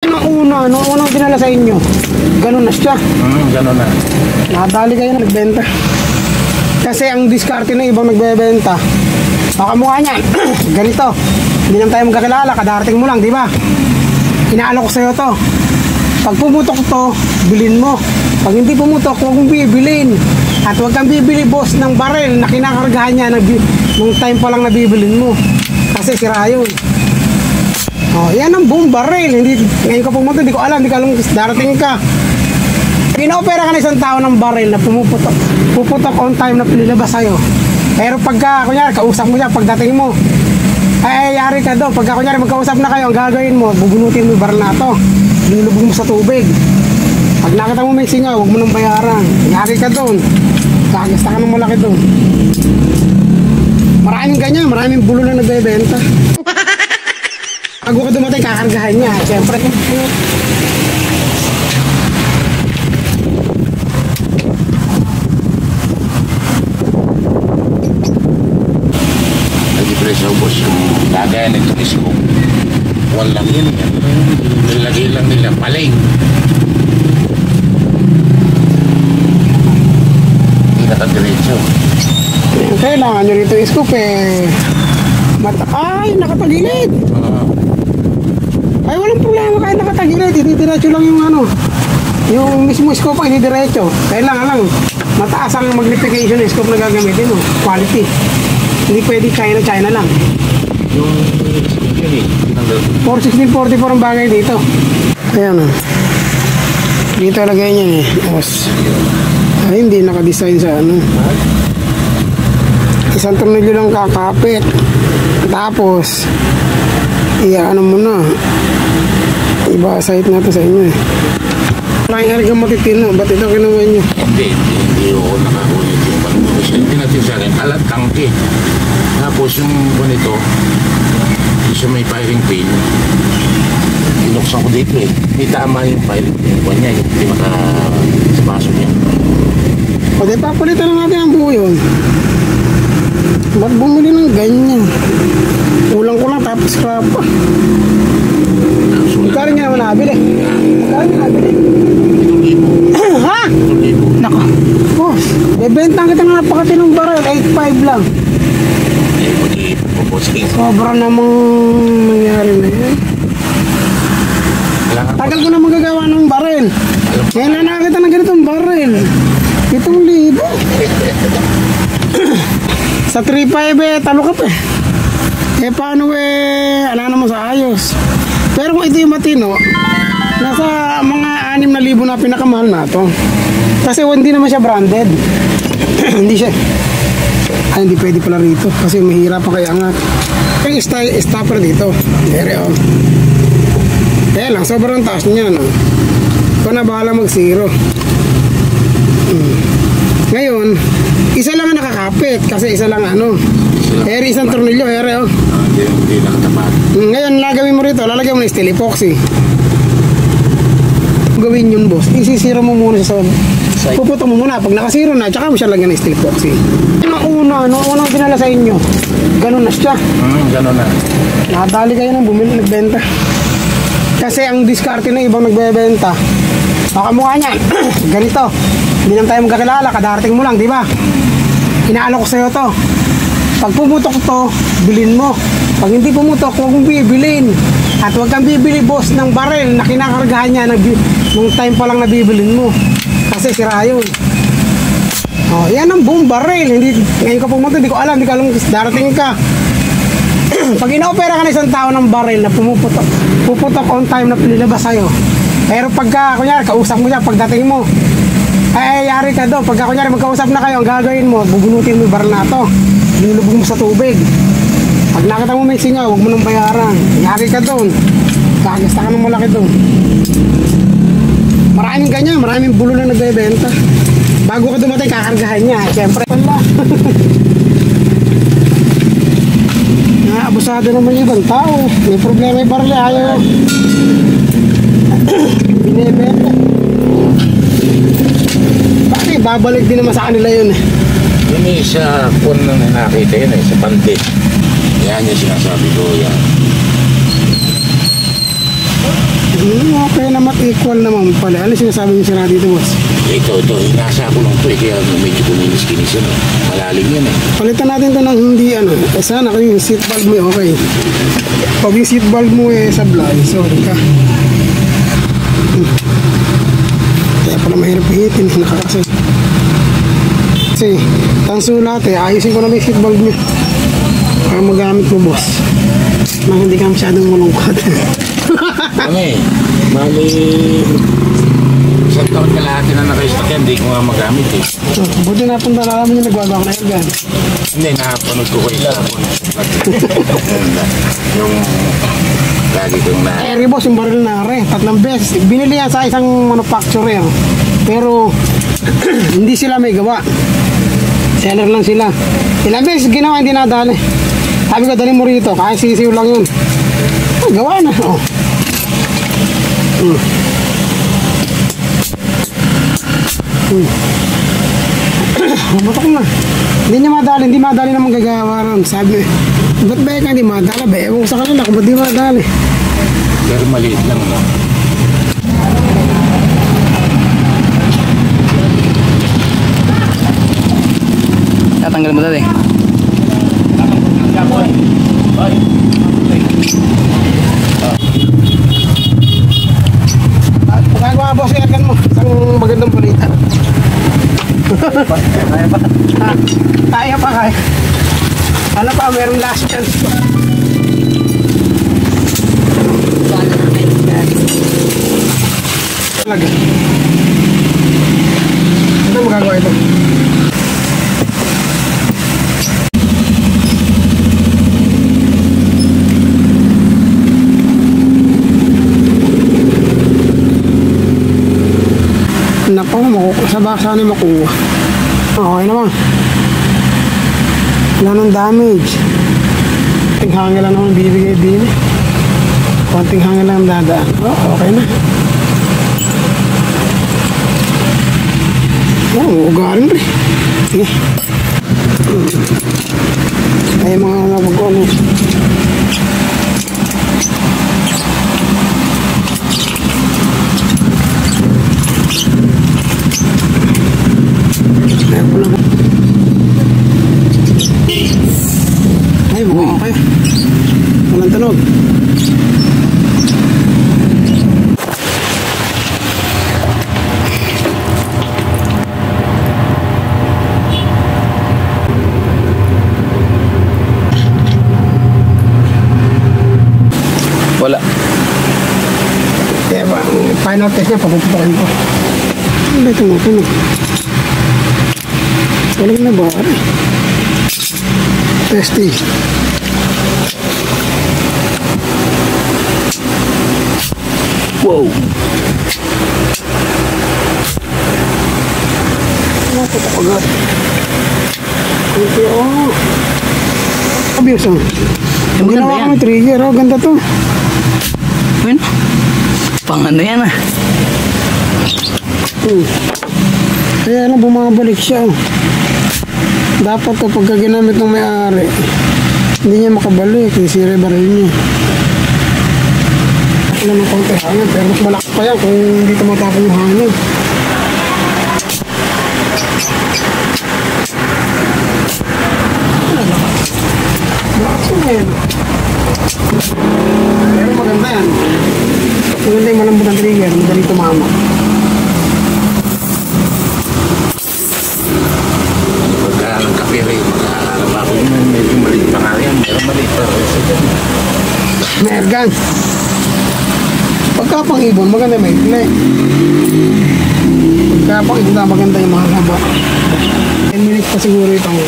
Nung unang dinala sa inyo, ganun na siya. Ganun na. Nakadali kayo na nagbenta. Kasi ang diskarte ng ibang nagbebenta, baka mukha niyan, ganito. Hindi naman tayo magkakilala, kadarating mo lang, di ba? Inaalo ko sa'yo to. Pag pumutok to, bilhin mo. Pag hindi pumutok, huwag mong bibilin. At huwag kang bibili, boss, ng baril na kinakargahan niya nung time pa lang nabibilin mo. Kasi sira yun. Oh, yan ang buong baril. Hindi, ngayon ka pumunta, hindi ko alam darating ka. Pina-opera ka na isang tao ng baril na pumuputok. Puputok on time na pinilabas sa'yo. Pero pagka, kunyari, kausap mo siya, pagdating mo, ay yari ka doon. Pagka, kunyari, magkausap na kayo, ang gagawin mo, bubunutin mo yung baril na ito. Linulubog mo sa tubig. Pag nakita mo may singaw, huwag mo nang bayaran. Yari ka doon. Gagasta ka ng malaki doon. Maraming ganyan, maraming bulo na nagbebenta. Bago ka dumatay, kakargahan niya. Siyempre, Nag-ipreso, boss, yung lagayan ng tumisko. Walang yun. Nilagay lang nila paling. Hindi nakadiretso. Kailangan nyo rito scoop eh. Ay, nakatagilid. Ay, walang problema kahit nakatagilid. Didiretso lang yung ano. Yung mismo scope ay didiretso. Kailangan lang mataas ang magnification ng scope na gagamitin mo. Quality. Hindi pwede China lang. Yung yun eh. 416-44 ang bagay dito. Ayan o. Dito lagay niyan eh. Ay, hindi nakadesign sa ano. Isang tornilyo lang kakapit. Tapos ano mo na. Iba site na to sa inyo eh. Maraming harga matitino. Ba't ito kinuha nyo? Hindi ako nakakulit yung panunod. Hindi natin sa akin, alat tangke. Tapos yung ganito, yung may firing pin, inuksan ko dito eh. Hindi tama yung firing pin. Kanya, hindi sa baso niya. O di papalitan na natin ang buo yun. Ba't bumili ng ganyan? Ulang ko lang tapos scrap pa. Magkano niya naman nabili? Magkano niya nabili? Ha? Nako. Boss, bebentang kita ng napakatinong baril. 8.5 lang. Sobra namang nangyari na yan. Tagal ko na magagawa ng baril. Ngayon na nakakita ng ganitong baril. 7,000. Sa 3.5 eh, talo ka pa eh. Eh paano eh, ala naman sa ayos. Pero kung ito yung matino, nasa mga 6,000 na pinakamahal na ito. Kasi hindi naman siya branded. Hindi siya. Ay, hindi pwede pala rito. Kasi mahirap pa kaya angat. Yung stopper dito. Dere o. Kaya lang, sobrang taas niya, no? Ikaw na bahala mag-zero. Ngayon, isa lang ang nakakapit. Kasi isa lang ano. Eri isang tornilyo, eri o. Hindi nakatapat. Ngayon, lagawin mo rito. Lalagyan mo na steel epoxy. Gawin yun, boss. Isisiro mo muna sa puputo mo muna. Pag nakasiro na, tsaka mo siya lagyan ng steel epoxy. Nung unang dinala sa inyo, ganun na siya. Ganun na. Nakadali kayo ng bumili, nagbenta. Kasi ang diskarte ng ibang nagbebenta, baka mukha niyan, ganito. Hindi naman tayo magkakilala, kadarating mo lang, di ba? Inaalo ko sa'yo to. Pag pumutok to, bilhin mo. Pag hindi pumutok, huwag mong bibilin. At huwag kang bibili, boss, ng baril na kinakargahan niya nung time pa lang nabibilin mo. Kasi sira yun. Oh, yan ang buong baril. Hindi, ngayon ka pumunta, hindi ko alam darating ka. Pag ina-opera ka na isang tao ng baril na puputok on time na pinilabas sa'yo. Pero pagka, kunyari, kausap mo siya, pagdating mo, ay yari ka doon. Pagka, kunyari, magkausap na kayo, ang gagawin mo, bubunutin mo yung baril na ito. Linulubog mo sa tubig. Pag nakita mo may singaw, huwag mo nang bayaran. Yari ka doon. Gagasta ka ng malaki doon. Maraming ganyan, maraming bulo na nagbebenta. Bago ka dumatay, kakargahan niya. Siyempre, wala. Abusado naman yung ibang tao. May problema yung baril, ayaw. Binibenta. Bakit? Babalik din naman sa kanila yun eh. Yun eh, sa kung nakita yun eh, sa pandit. Yan yung sinasabi ko, yan. Okay naman, equal naman pala. Ano sinasabi niyo sila dito, boss? Ito, inasa ko lang to eh. Kaya medyo kuminis-kinis yan. Malalim yan eh. Palitan natin to ng hindi ano. Sana kung yung seat valve mo okay. Pag yung seat valve mo sablay, sorry ka. Kaya pala mahirap hihitin, nakakasay. Kasi, tanso lahat ayusin ko na may seat valve nyo. Para magamit mo, boss. Nang hindi ka masyadong malungkot. Bali, isang taon kalahati na naka-stock yan, hindi ko nga magamit eh. Buti na punta na namin yung nagwagawa na yan. Hindi, napanood ko kayo hapon. Yung lagi kong na... Boss, yung baril na 3 beses. Binili yan sa isang manufacturer. Pero, hindi sila may gawa. Seller lang sila. Ilang beses ginawa, hindi nadali. Sabi ko, dali mo rito. Kaya sisiw lang yun. Gawa na. Mabatok na. Hindi madali na magagawa ron. Sabi, ba't ba ka hindi madala? Ewan ko sa kanila kung ba't di madali. Pero maliit lang no? Tatanggal mo dati. Pagkagawa boss, iargan mo. Isang magandang palitan. Kaya ba? Kaya pa. Ano pa, mayroong last chance pa. Talaga. Ano magagawa ito? Naku, sa baksa na makuha. Okay naman. Wala nang damage. Konting hangin lang naman bibigay din. Konting hangin lang dadaan. Okay na. Ugarin rin. Sige. Ay mga nabag-ano. Ay, buka kayo. Walang tunog. Wala. Kaya ba, final test niya, papuputokin ko. Ano ba tumutunog? Walang na ba? Testing. Wow. Ano ito agad? Ito, abuse oh. Yung ginawa ko may trigger, ganda to. Ano? Pang ano yan ah. Kaya na bumabalik siya oh. Dapat to pagka ginamit ng may-ari, hindi niya makabalik, sisira yung baril niya. Wala ng konti hangin, pero mas malakas pa yan kung hindi tumatapon yung hangin. Malakas na yan. Pero maganda yan. Maganda yung malambot ang trigger, madali tumama. Ng kape rin, makakalawa ko yun, medyo maliit pa nga yan, pero maliit pa rin siya dyan. Mergan. Pagka pang ibon, maganda may play. Pagka pang ibon, maganda yung mga haba. 10 minutes pa siguro itong